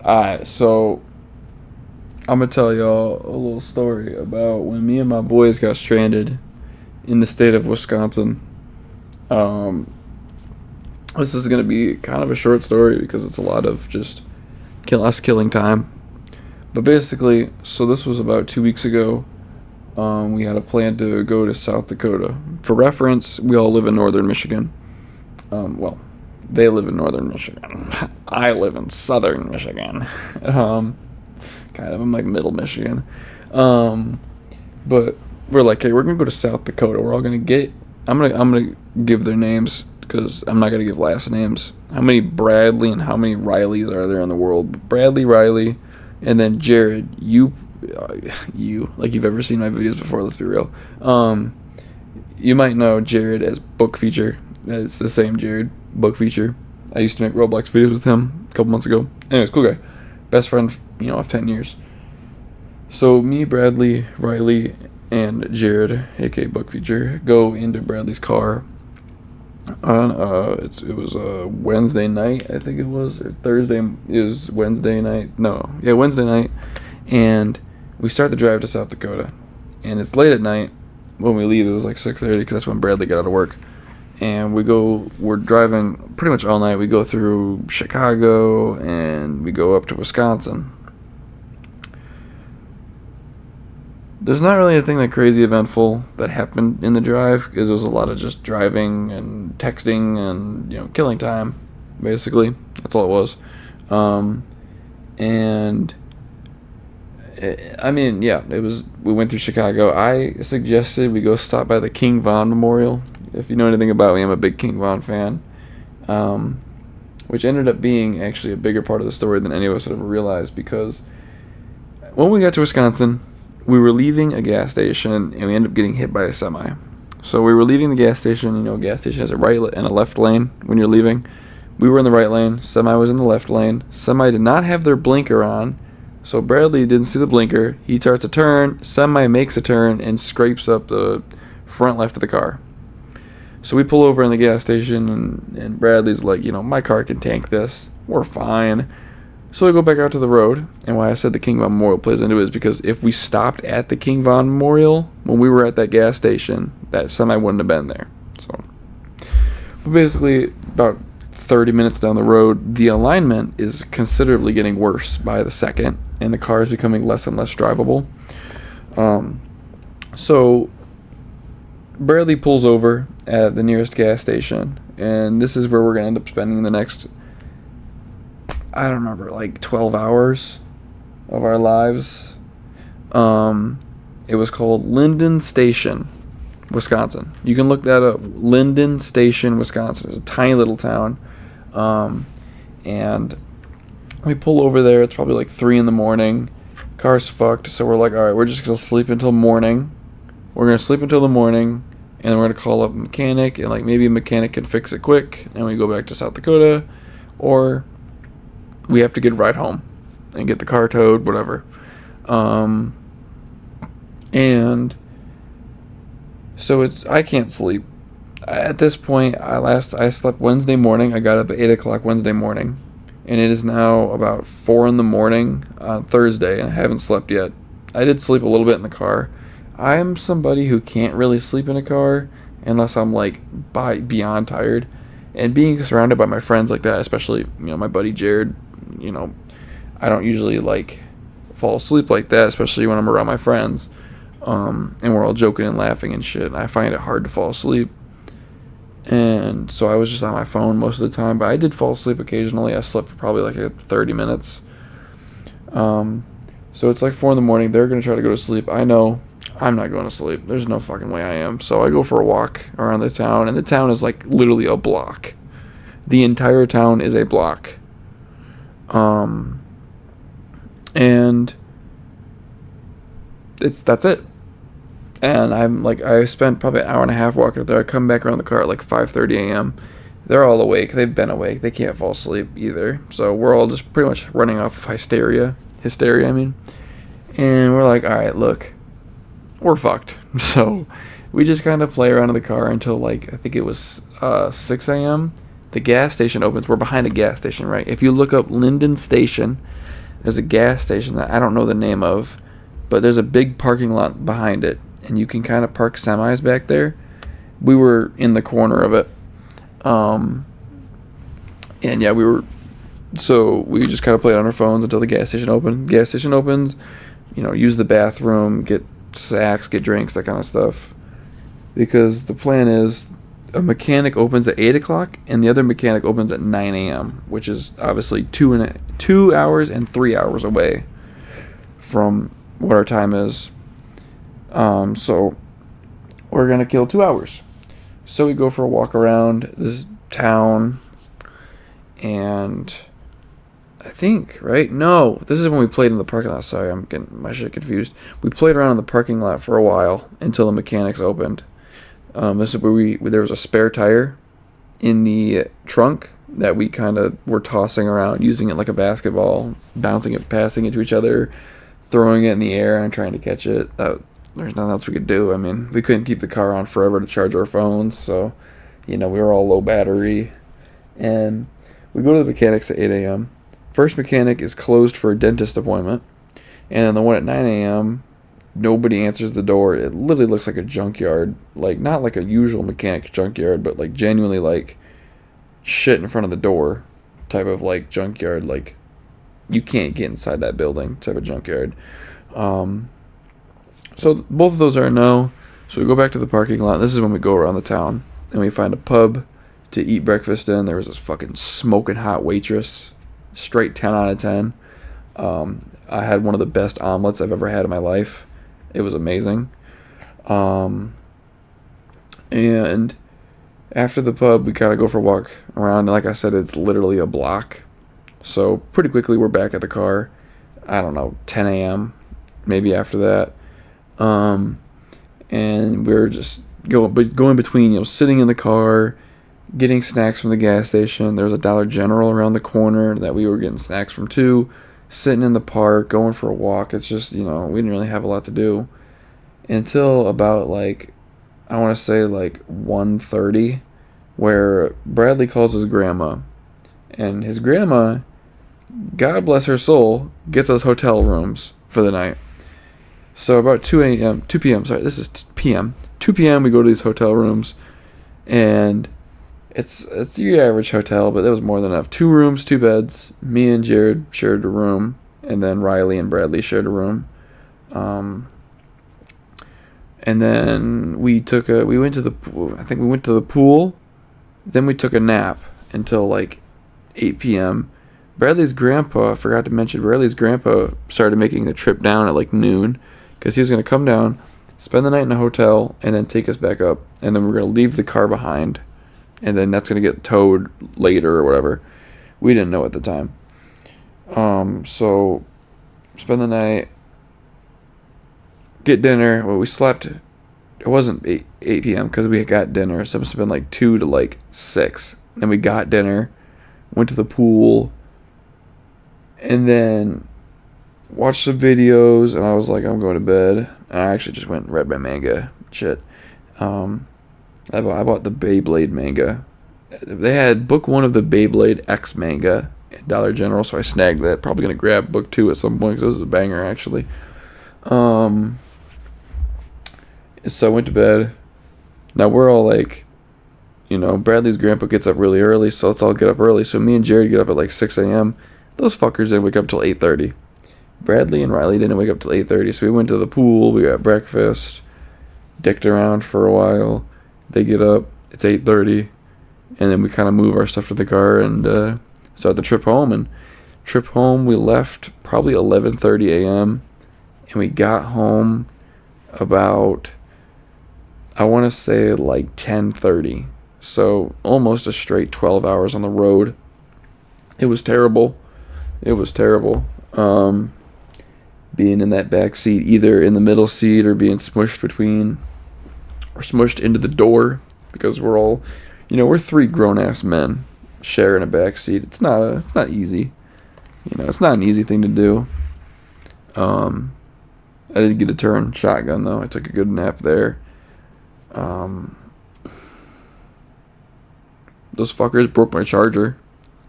Alright, so I'm gonna tell y'all a little story about when me and my boys got stranded in the state of Wisconsin. Um, this is gonna be kind of a short story because it's a lot of just us killing time. But basically, so this was about 2 weeks ago. We had a plan to go to South Dakota. For reference, we all live in northern Michigan. Well, they live in northern Michigan. I live in southern Michigan. Um, kind of, I'm like middle Michigan. Um, but we're like, hey, we're gonna go to South Dakota. We're all gonna get. I'm gonna give their names because I'm not gonna give last names. How many Bradley and how many Rileys are there in the world? Bradley, Riley, and then Jared. You like you've ever seen my videos before? Let's be real. You might know Jared as Book Feature. It's the same Jared, Book Feature. I used to make Roblox videos with him a couple months ago. Anyways, cool guy, best friend, of 10 years. So me, Bradley, Riley, and Jared, aka Book Feature, go into Bradley's car on it was Wednesday night, I think it was, or Thursday. It was Wednesday night. No, yeah, Wednesday night, and we start the drive to South Dakota, and it's late at night when we leave. It was like 6:30 because that's when Bradley got out of work, and we're driving pretty much all night. We go through Chicago and we go up to Wisconsin. There's not really anything that crazy eventful that happened in the drive because it was a lot of just driving and texting and killing time, basically. That's all it was. And I mean, yeah, it was. We went through Chicago. I suggested we go stop by the King Von Memorial. If you know anything about me, I'm a big King Von fan. Which ended up being actually a bigger part of the story than any of us had ever realized, because when we got to Wisconsin, we were leaving a gas station and we ended up getting hit by a semi. So we were leaving the gas station. A gas station has a right and a left lane when you're leaving. We were in the right lane. Semi was in the left lane. Semi did not have their blinker on. So Bradley didn't see the blinker. He starts a turn. Semi makes a turn and scrapes up the front left of the car. So we pull over in the gas station, and Bradley's like, my car can tank this. We're fine. So we go back out to the road, and why I said the King Von Memorial plays into it is because if we stopped at the King Von Memorial when we were at that gas station, that semi wouldn't have been there. So basically, about 30 minutes down the road, the alignment is considerably getting worse by the second, and the car is becoming less and less drivable. So Bradley pulls over at the nearest gas station, and this is where we're going to end up spending the next, I don't remember, like 12 hours of our lives. It was called Linden Station, Wisconsin. You can look that up. Linden Station, Wisconsin. It's a tiny little town. And we pull over there. It's probably like 3 in the morning. Car's fucked. So we're like, all right, we're just going to sleep until morning. We're going to sleep until the morning. And then we're going to call up a mechanic. And maybe a mechanic can fix it quick. And we go back to South Dakota. Or we have to get a ride home and get the car towed, whatever. And so I can't sleep. At this point, I slept Wednesday morning. I got up at 8 o'clock Wednesday morning. And it is now about 4 in the morning on Thursday, and I haven't slept yet. I did sleep a little bit in the car. I'm somebody who can't really sleep in a car unless I'm beyond tired. And being surrounded by my friends like that, especially, my buddy Jared, I don't usually fall asleep like that, especially when I'm around my friends. And we're all joking and laughing and shit. I find it hard to fall asleep. And so I was just on my phone most of the time, but I did fall asleep occasionally. I slept for probably 30 minutes. So it's 4 in the morning. They're going to try to go to sleep. I know I'm not going to sleep. There's no fucking way I am. So I go for a walk around the town, and the town is literally a block. The entire town is a block. And that's it. And I spent probably an hour and a half walking up there. I come back around the car at 5:30 a.m. They're all awake. They've been awake. They can't fall asleep either. So we're all just pretty much running off of hysteria, I mean. And we're like, all right, look, we're fucked. So we just kind of play around in the car until I think it was 6 a.m. The gas station opens. We're behind a gas station, right? If you look up Linden Station, there's a gas station that I don't know the name of, but there's a big parking lot behind it, and you can kind of park semis back there. We were in the corner of it. And yeah, we just kind of played on our phones until the gas station opened. Gas station opens, use the bathroom, get snacks, get drinks, that kind of stuff. Because the plan is a mechanic opens at 8 o'clock and the other mechanic opens at 9 a.m., which is obviously 2 hours and 3 hours away from what our time is. So we're going to kill 2 hours. So we go for a walk around this town, and I think, right? No, this is when we played in the parking lot. Sorry, I'm getting my shit confused. We played around in the parking lot for a while until the mechanics opened. This is where there was a spare tire in the trunk that we kind of were tossing around, using it like a basketball, bouncing it, passing it to each other, throwing it in the air and trying to catch it. There's nothing else we could do. I mean, we couldn't keep the car on forever to charge our phones, so, we were all low battery. And we go to the mechanics at 8 a.m. First mechanic is closed for a dentist appointment. And then the one at 9 a.m., nobody answers the door. It literally looks like a junkyard. Like, not like a usual mechanic junkyard, but like genuinely like shit in front of the door type of like junkyard. Like, you can't get inside that building type of junkyard. So both of those are a no. So we go back to the parking lot. This is when we go around the town. And we find a pub to eat breakfast in. There was this fucking smoking hot waitress. Straight 10 out of 10. I had one of the best omelets I've ever had in my life. It was amazing. And after the pub, we kind of go for a walk around. And like I said, it's literally a block. So pretty quickly, we're back at the car. I don't know, 10 a.m. Maybe after that. And we're just going between, sitting in the car, getting snacks from the gas station. There was a Dollar General around the corner that we were getting snacks from too. Sitting in the park, going for a walk. It's just, we didn't really have a lot to do until about I want to say 1:30, where Bradley calls his grandma, and his grandma, God bless her soul, gets us hotel rooms for the night. So about 2 p.m., sorry, this is p.m. 2 p.m. we go to these hotel rooms, and it's your average hotel, but that was more than enough. 2 rooms, 2 beds. Me and Jared shared a room, and then Riley and Bradley shared a room. And then we went to the pool. Then we took a nap until 8 p.m. Bradley's grandpa, I forgot to mention, Bradley's grandpa started making the trip down at noon, because he was going to come down, spend the night in a hotel, and then take us back up. And then we're going to leave the car behind. And then that's going to get towed later or whatever. We didn't know at the time. So, spend the night, get dinner. Well, we slept. It wasn't 8 p.m. because we got dinner. So it must have been 2 to 6. Then we got dinner, went to the pool, and then watched some videos. And I was like, I'm going to bed. And I actually just went and read my manga. Shit. I bought the Beyblade manga. They had book 1 of the Beyblade X manga at Dollar General, so I snagged that. Probably going to grab book 2 at some point, because it was a banger, actually. So I went to bed. Now we're all Bradley's grandpa gets up really early, so let's all get up early. So me and Jared get up at 6 a.m. Those fuckers didn't wake up till 8:30. Bradley and Riley didn't wake up till 8:30, so we went to the pool, we got breakfast, dicked around for a while. They get up, it's 8:30, and then we kind of move our stuff to the car and start the trip home. And trip home, we left probably 11:30 a.m. and we got home about, I want to say 10:30. So almost a straight 12 hours on the road. It was terrible. Being in that back seat, either in the middle seat or being smushed between, or smushed into the door, because we're all, we're 3 grown-ass men sharing a back seat. It's not easy. It's not an easy thing to do. I did get to turn shotgun, though. I took a good nap there. those fuckers broke my charger.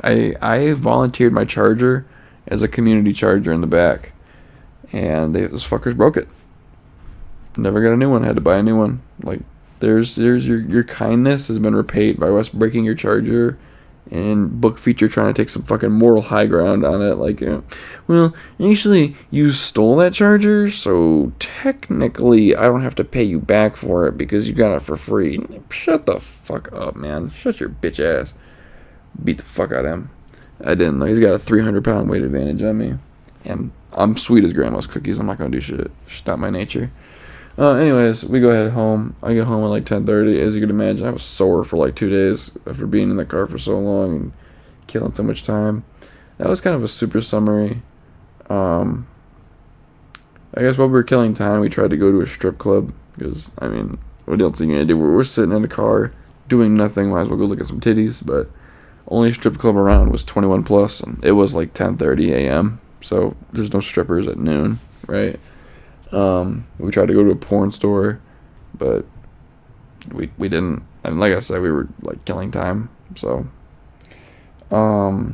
I volunteered my charger as a community charger in the back, and those fuckers broke it. Never got a new one. Had to buy a new one. Like, there's your kindness has been repaid by us breaking your charger, and book feature trying to take some fucking moral high ground on it. Like, well, actually, you stole that charger, so technically I don't have to pay you back for it because you got it for free. Shut the fuck up, man. Shut your bitch ass. Beat the fuck out of him. I didn't. Like, he's got a 300-pound weight advantage on me, and I'm sweet as grandma's cookies. I'm not gonna do shit. It's not my nature. Anyways, we go ahead home. I get home at like 10:30. As you can imagine, I was sore for like 2 days after being in the car for so long and killing so much time. That was kind of a super summary. I guess while we were killing time, we tried to go to a strip club because, I mean, what else are you gonna do? We're sitting in the car doing nothing. Might as well go look at some titties. But only strip club around was 21 plus, and it was like 10:30 a.m. So there's no strippers at noon, right? We tried to go to a porn store, but we didn't. And like I said, we were like killing time. So, but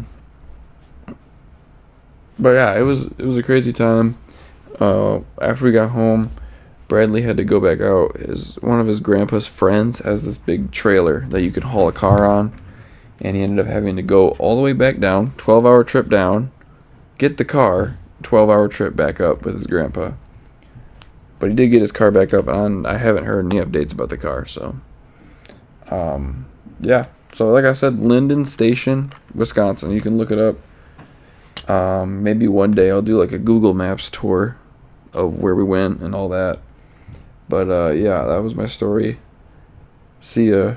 yeah, it was a crazy time. After we got home, Bradley had to go back out. One of his grandpa's friends has this big trailer that you can haul a car on, and he ended up having to go all the way back down, 12-hour trip down, get the car, 12-hour trip back up with his grandpa. But he did get his car back up, and I haven't heard any updates about the car. So, yeah. So, like I said, Linden Station, Wisconsin. You can look it up. Maybe one day I'll do like a Google Maps tour of where we went and all that. But, yeah, that was my story. See ya.